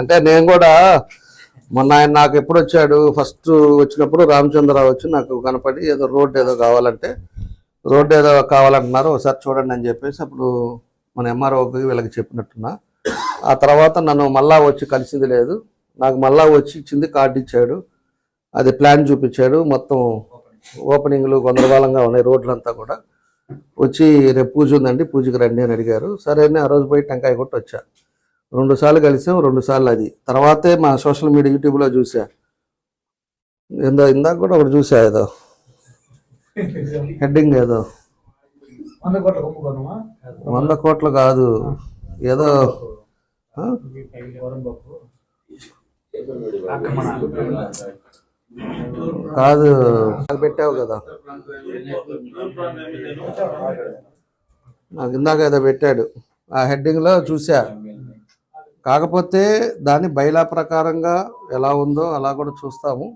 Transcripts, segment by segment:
అంటే నేను కూడా మొన్న ఆయన నాకు ఎప్పుడు వచ్చాడు, ఫస్ట్ వచ్చినప్పుడు రామచంద్రరావు వచ్చి నాకు కనపడి ఏదో రోడ్డు ఏదో కావాలంటే రోడ్డు ఏదో కావాలంటున్నారు ఒకసారి చూడండి అని చెప్పేసి అప్పుడు మన ఎంఆర్ఓకి వీళ్ళకి చెప్పినట్టున్నా. ఆ తర్వాత నన్ను మళ్ళా వచ్చి కలిసింది లేదు. నాకు మళ్ళా వచ్చి ఇచ్చింది, కార్డు ఇచ్చాడు, అది ప్లాన్ చూపించాడు. మొత్తం ఓపెనింగ్లు గందరగోళంగా ఉన్నాయి రోడ్లంతా కూడా. వచ్చి రేపు పూజ ఉందండి, పూజకి రండి అని అడిగారు. సరే అని ఆ రోజు పోయి టెంకాయ కొట్టి వచ్చా. 2 సార్లు కలిసాం, 2 సార్లు అది. తర్వాతే మా సోషల్ మీడియా యూట్యూబ్లో చూసా. ఇందాక కూడా ఒకటి చూసా, ఏదో హెడ్డింగ్ ఏదో 100 కోట్లు కాదు, ఏదో కాదు నాకు పెట్టావు కదా, నాకు ఇందాక ఏదో పెట్టాడు, ఆ హెడ్డింగ్లో చూసా. కాకపోతే దాని బైలా ప్రకారంగా ఎలా ఉందో అలా కూడా చూస్తాము.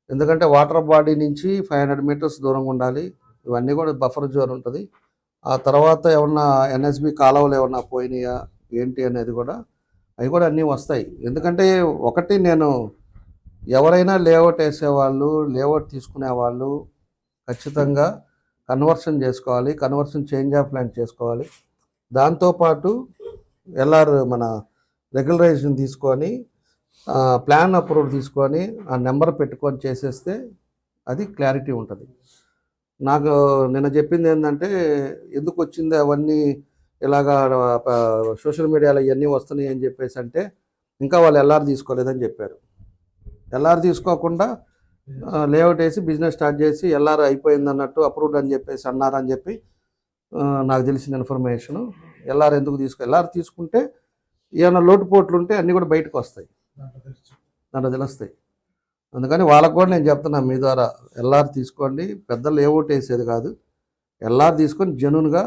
ఎందుకంటే వాటర్ బాడీ నుంచి 500 మీటర్స్ దూరంగా ఉండాలి. ఇవన్నీ కూడా బఫర్ జోన్ ఉంటుంది. ఆ తర్వాత ఏమన్నా ఎన్ఎస్బి కాలువలు ఏమన్నా పోయినాయా ఏంటి అనేది కూడా అవి కూడా అన్నీ వస్తాయి. ఎందుకంటే ఒకటి, నేను ఎవరైనా లేఅవుట్ వేసేవాళ్ళు, లేఅవుట్ తీసుకునేవాళ్ళు ఖచ్చితంగా కన్వర్షన్ చేసుకోవాలి, కన్వర్షన్ చేంజ్ ఆఫ్ ల్యాండ్ చేసుకోవాలి. దాంతోపాటు ఎల్ఆర్ మన రెగ్యులరైజేషన్ తీసుకొని ప్లాన్ అప్రూవ్ తీసుకొని ఆ నెంబర్ పెట్టుకొని చేసేస్తే అది క్లారిటీ ఉంటుంది. నాకు నిన్న చెప్పింది ఏంటంటే, ఎందుకు వచ్చింది అవన్నీ ఇలాగా సోషల్ మీడియాలో ఇవన్నీ వస్తున్నాయి అని చెప్పేసి అంటే, ఇంకా వాళ్ళు ఎల్ఆర్ తీసుకోలేదని చెప్పారు. ఎల్ఆర్ తీసుకోకుండా లేఅవుట్ వేసి బిజినెస్ స్టార్ట్ చేసి ఎల్ఆర్ అయిపోయింది అన్నట్టు అప్రూవ్డ్ అని చెప్పేసి అన్నారని చెప్పి నాకు తెలిసిన ఇన్ఫర్మేషను. ఎల్ఆర్ ఎందుకు ఎల్ఆర్ తీసుకుంటే ఏమైనా లోటుపోట్లు ఉంటే అన్నీ కూడా బయటకు వస్తాయి, దాంట్లో తెలుస్తాయి. అందుకని వాళ్ళకు కూడా నేను చెప్తున్నా మీ ద్వారా, ఎల్ఆర్ తీసుకోండి. పెద్దలు లేఅవుట్ వేసేది కాదు, ఎల్ఆర్ తీసుకొని జెన్యూన్గా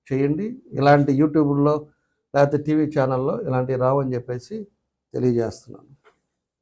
చేయండి. ఇలాంటి యూట్యూబ్లో లేకపోతే టీవీ ఛానల్లో ఇలాంటివి రావని చెప్పేసి తెలియజేస్తున్నాను.